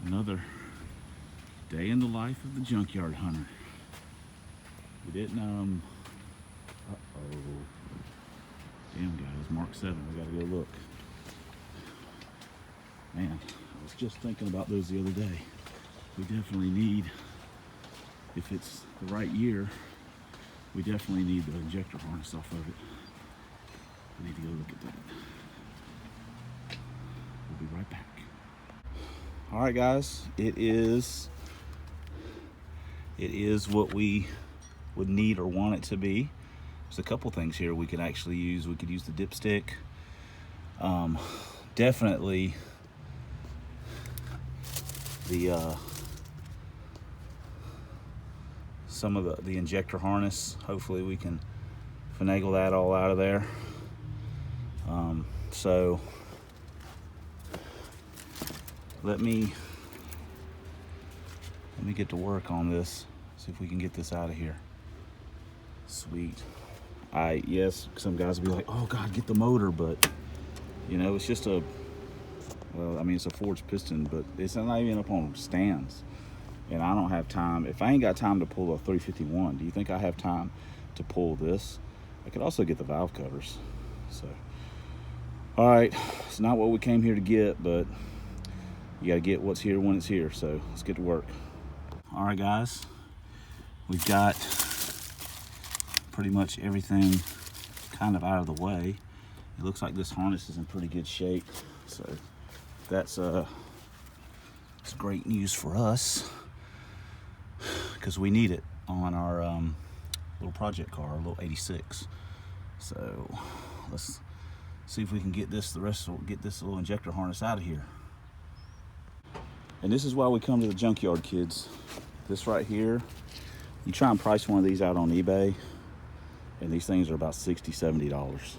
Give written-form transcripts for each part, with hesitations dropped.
Another day in the life of the junkyard hunter. We didn't, uh-oh. Damn guys, Mark 7, we gotta go look. Man, I was just thinking about those the other day. We definitely need, if it's the right year, we definitely need the injector harness off of it. We need to go look at that. We'll be right back. All right, guys, it is what we would need or want it to be. There's a couple things here we could actually use. We could use the dipstick. Definitely the some of the injector harness. Hopefully we can finagle that all out of there. So let me get to work on this. See if we can get this out of here. Sweet. Yes, some guys will be like, oh God, get the motor, but you know, it's just a, well, I mean, it's a forged piston, but it's not even up on stands. And I don't have time. If I ain't got time to pull a 351, do you think I have time to pull this? I could also get the valve covers. So, all right, it's not what we came here to get, but you gotta get what's here when it's here. So let's get to work. All right, guys, we've got pretty much everything kind of out of the way. It looks like this harness is in pretty good shape. So that's it's great news for us, because we need it on our little project car, our little 86. So let's see if we can get this get this little injector harness out of here. And this is why we come to the junkyard, kids. This right here, you try and price one of these out on eBay, and these things are about $60–70.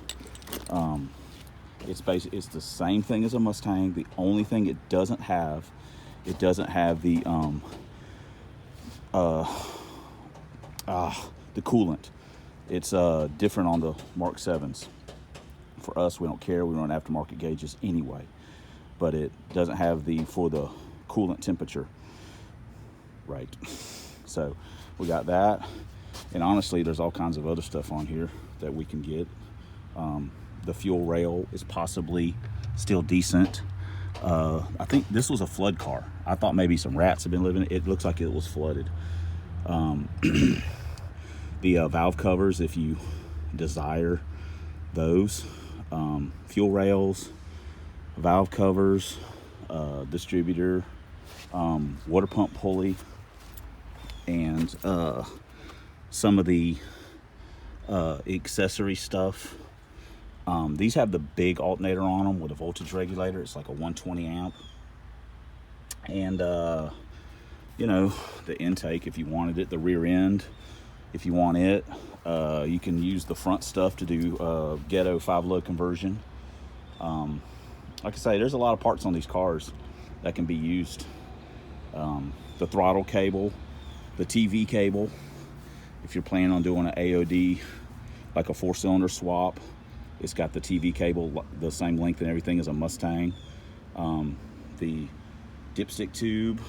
It's the same thing as a Mustang. The only thing it doesn't have the coolant. It's different on the Mark 7s. For us, we don't care. We run aftermarket gauges anyway, but it doesn't have for the coolant temperature. Right. So we got that, and honestly, there's all kinds of other stuff on here that we can get. The fuel rail is possibly still decent. I think this was a flood car. I thought maybe some rats have been living in it. It looks like it was flooded. The valve covers, if you desire those, fuel rails, valve covers, distributor, water pump pulley, and some of the accessory stuff. These have the big alternator on them with a voltage regulator. It's like a 120 amp. And, you know, the intake if you wanted it, the rear end if you want it. You can use the front stuff to do ghetto 5-load conversion. Like I say, there's a lot of parts on these cars that can be used. The throttle cable, the TV cable, if you're planning on doing an AOD, like a 4-cylinder swap, it's got the TV cable the same length and everything as a Mustang. The dipstick tube.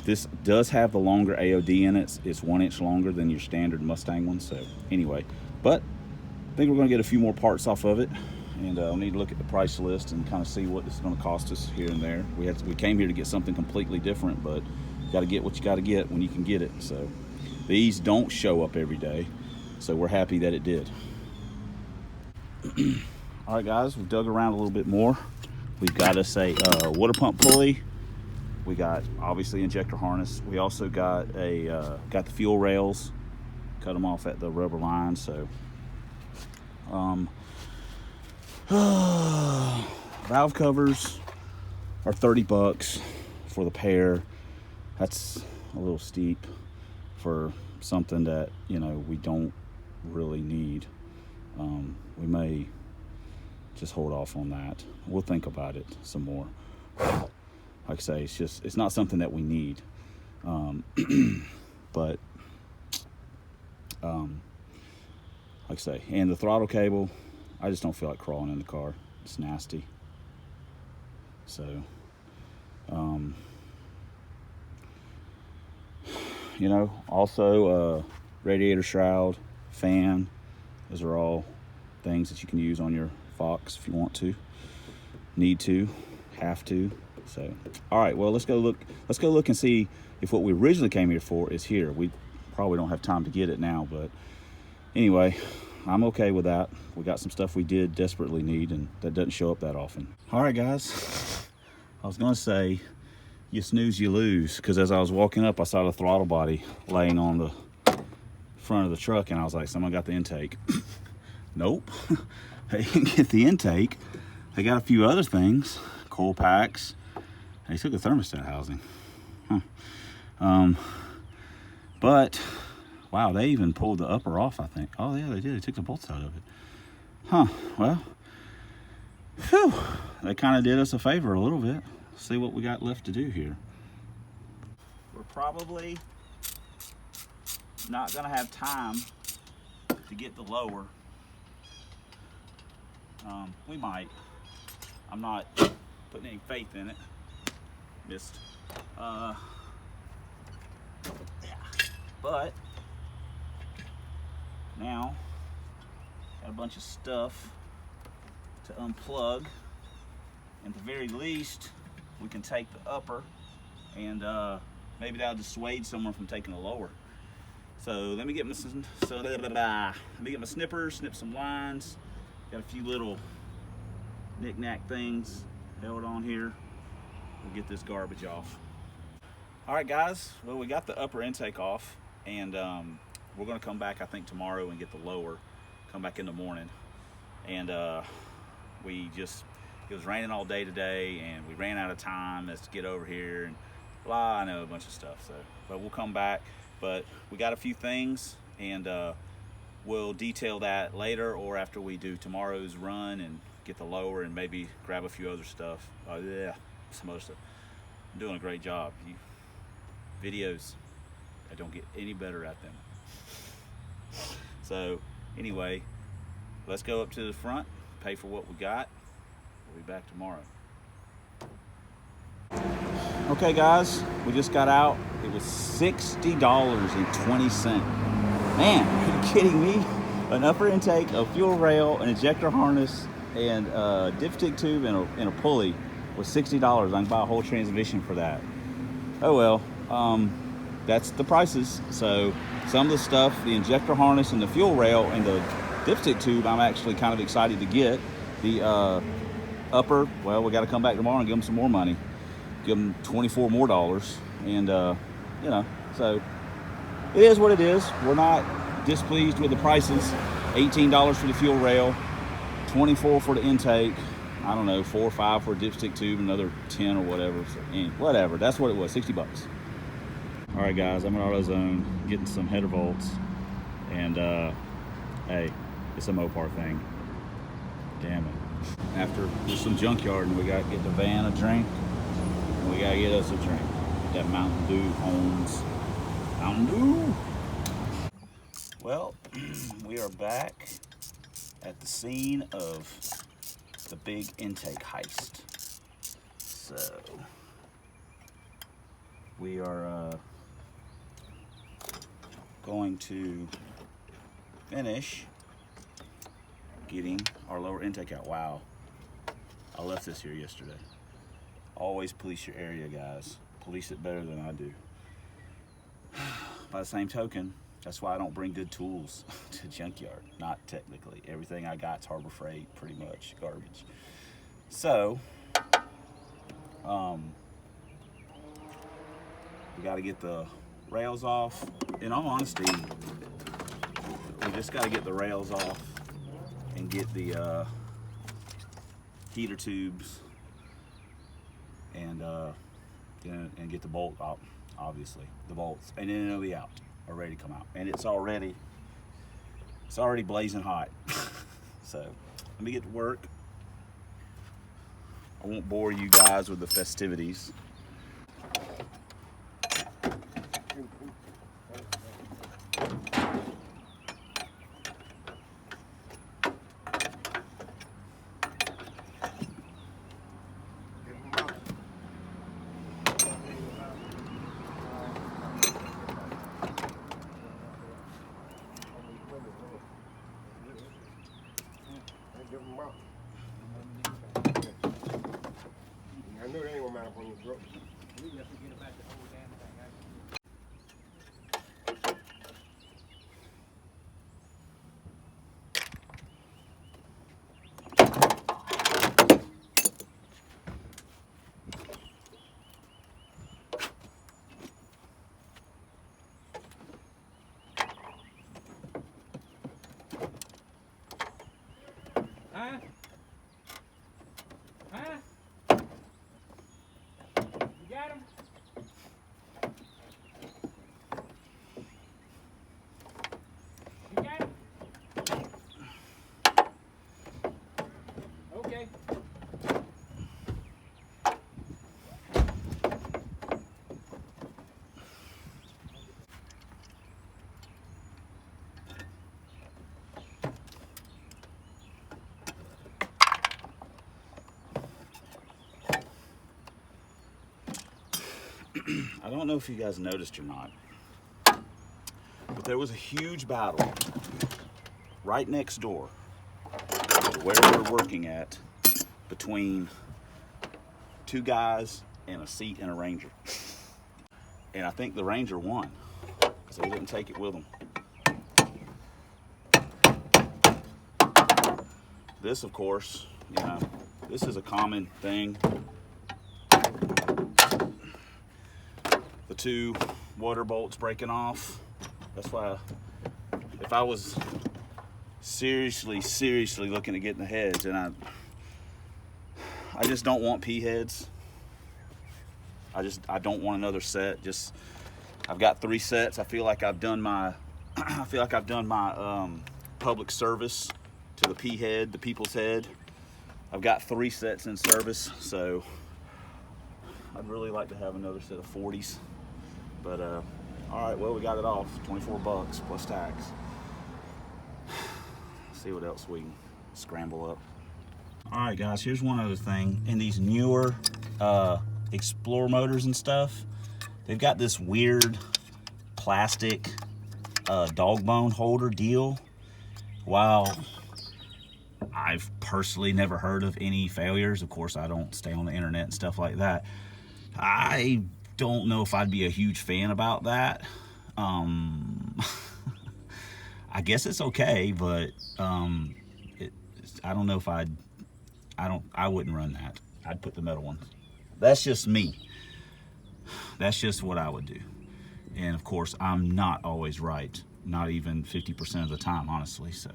This does have the longer AOD in it. It's 1 inch longer than your standard Mustang one. So anyway, but I think we're going to get a few more parts off of it, and we'll need to look at the price list and kind of see what it's going to cost us here and there. We came here to get something completely different, but you got to get what you got to get when you can get it. So these don't show up every day, so we're happy that it did. All right, guys, we've dug around a little bit more. We've got us a water pump pulley. We got obviously injector harness. We also got got the fuel rails. Cut them off at the rubber line. So valve covers are $30 for the pair. That's a little steep for something that, you know, we don't really need. We may just hold off on that. We'll think about it some more. Like I say, it's not something that we need. But like I say, and the throttle cable, I just don't feel like crawling in the car. It's nasty. So, you know, also radiator shroud, fan. Those are all things that you can use on your Fox if you want to, need to, have to. So, all right, well, let's go look and see if what we originally came here for is here. We probably don't have time to get it now, but anyway, I'm okay with that. We got some stuff we did desperately need, and that doesn't show up that often. All right, guys, I was gonna say, you snooze, you lose, because as I was walking up, I saw the throttle body laying on the front of the truck, and I was like, someone got the intake. Nope, they didn't get the intake. They got a few other things, coil packs. They took the thermostat housing. But wow, they even pulled the upper off, I think. Oh yeah, they did. They took the bolts out of it. Well, whew, they kind of did us a favor a little bit. Let's see what we got left to do here. We're probably not gonna have time to get the lower. We might. I'm not putting any faith in it. Missed. Yeah. But now got a bunch of stuff to unplug. At the very least, we can take the upper, and maybe that'll dissuade someone from taking the lower. So let me get my snippers, snip some lines. Got a few little knick-knack things held on here. We'll get this garbage off. All right, guys. Well, we got the upper intake off, and we're gonna come back, I think, tomorrow and get the lower. Come back in the morning, and it was raining all day today, and we ran out of time to get over here, and blah, I know, a bunch of stuff. So, but we'll come back. But we got a few things, and we'll detail that later or after we do tomorrow's run and get the lower and maybe grab a few other stuff. Yeah, some other stuff. I'm doing a great job. Videos, I don't get any better at them. So anyway, let's go up to the front, pay for what we got. We'll be back tomorrow. Okay, guys, we just got out. It was $60.20. Man, are you kidding me? An upper intake, a fuel rail, an ejector harness, and a dipstick tube and a pulley was $60. I can buy a whole transmission for that. Oh well, that's the prices. So some of the stuff, the injector harness and the fuel rail and the dipstick tube, I'm actually kind of excited to get. The upper, well, we got to come back tomorrow and give them some more money. Give them $24 more, and you know, so it is what it is. We're not displeased with the prices. $18 for the fuel rail, $24 for the intake. I don't know, $4 or $5 for a dipstick tube, another $10 or whatever. So, whatever. That's what it was. $60. All right, guys. I'm in AutoZone getting some header bolts, and hey, it's a Mopar thing. Damn it. After just some Junkyard, and we got to get the van a drink. We gotta get us a drink. That Mountain Dew, Holmes. Mountain Dew! Well, we are back at the scene of the big intake heist. So, we are going to finish getting our lower intake out. Wow, I left this here yesterday. Always police your area, guys. Police it better than I do. By the same token, that's why I don't bring good tools to Junkyard. Not technically. Everything I got's Harbor Freight, pretty much garbage. So, we got to get the rails off. In all honesty, we just got to get the rails off and get the heater tubes and get the bolt out, obviously, the bolts, and then it'll be out, or ready to come out. And it's already blazing hot. So let me get to work. I won't bore you guys with the festivities. different box. I know they ain't gonna matter when you broke. We have to get it back the whole damn thing. Huh? Huh? You got him? You got him? Okay. I don't know if you guys noticed or not, but there was a huge battle right next door to where we're working at between two guys and a seat and a Ranger. And I think the Ranger won because they didn't take it with them. This, of course, you know, this is a common thing. The two water bolts breaking off. That's why if I was seriously looking at getting the heads, and I just don't want P heads. I don't want another set. I've got 3 sets. I feel like I've done my public service to the P head, the people's head. I've got 3 sets in service, so I'd really like to have another set of 40s. But all right, well, we got it off. 24 bucks plus tax. See what else we can scramble up. All right, guys, here's one other thing. In these newer Explorer motors and stuff, they've got this weird plastic dog bone holder deal. While I've personally never heard of any failures, of course, I don't stay on the internet and stuff like that, I don't know if I'd be a huge fan about that. I guess it's okay, but I don't know if I wouldn't run that. I'd put the metal one. That's just me. That's just what I would do. And of course, I'm not always right. Not even 50% of the time, honestly. So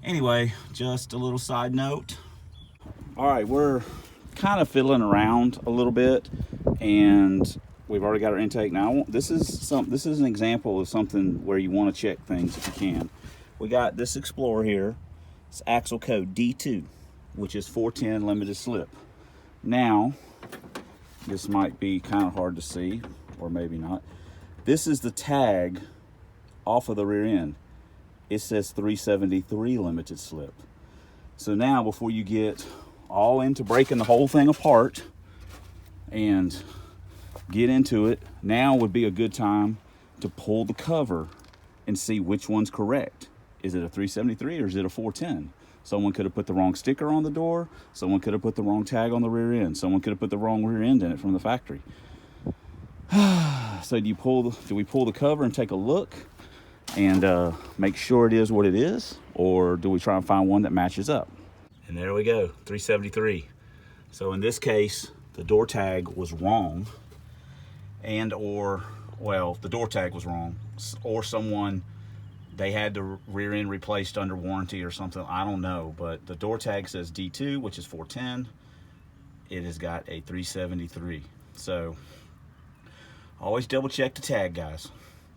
anyway, just a little side note. All right, we're kind of fiddling around a little bit, and we've already got our intake now. This is an example of something where you want to check things if you can. We got this Explorer here. It's axle code D2, which is 410 limited slip. Now, this might be kind of hard to see, or maybe not. This is the tag off of the rear end. It says 373 limited slip. So now, before you get all into breaking the whole thing apart and get into it, now would be a good time to pull the cover and see which one's correct. Is it a 373 or is it a 410? Someone could have put the wrong sticker on the door. Someone could have put the wrong tag on the rear end. Someone could have put the wrong rear end in it from the factory. So do we pull the cover and take a look and make sure it is what it is, or do we try and find one that matches up? And there we go, 373. So in this case, the door tag was wrong, the door tag was wrong, or someone, they had the rear end replaced under warranty or something, I don't know, but the door tag says D2, which is 410. It has got a 373. So always double check the tag, guys.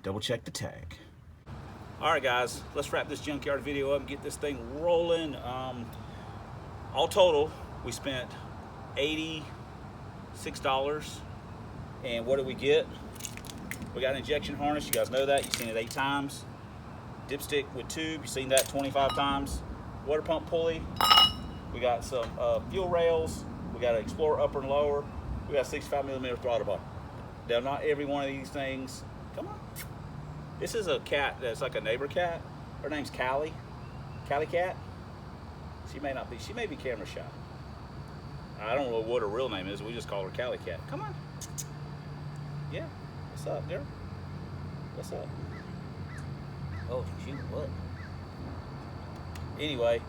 Double check the tag. All right, guys, let's wrap this junkyard video up and get this thing rolling. All total, we spent $86. And what did we get? We got an injection harness. You guys know that. You've seen it 8 times. Dipstick with tube. You've seen that 25 times. Water pump pulley. We got some fuel rails. We got an Explorer upper and lower. We got a 65mm throttle bar. Now, not every one of these things. Come on. This is a cat that's like a neighbor cat. Her name's Callie. Callie Cat. She may not be. She may be camera shy. I don't know what her real name is. We just call her Cali Cat. Come on. Yeah. What's up, girl? What's up? Oh, shoot, what? Anyway,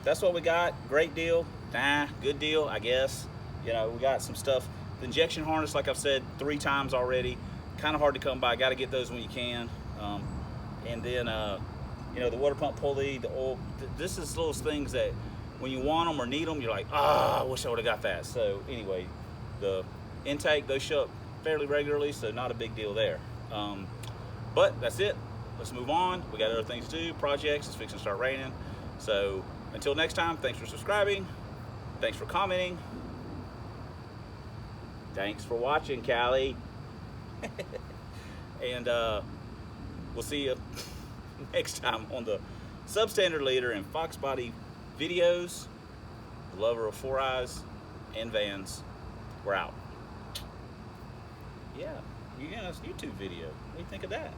that's what we got. Great deal. Nah, good deal, I guess. You know, we got some stuff. The injection harness, like I've said 3 times already, kind of hard to come by. Got to get those when you can. And then, you know, the water pump pulley, the oil. This is those things that when you want them or need them, you're like, I wish I would have got that. So anyway, the intake, those show up fairly regularly, so not a big deal there. But that's it. Let's move on. We got other things to do, projects. It's fixing to start raining. So until next time, thanks for subscribing. Thanks for commenting. Thanks for watching, Callie. And we'll see you next time on the Substandard Leader and Fox Body videos. The lover of 4 eyes and vans. We're out. Yeah, you got a YouTube video. What do you think of that?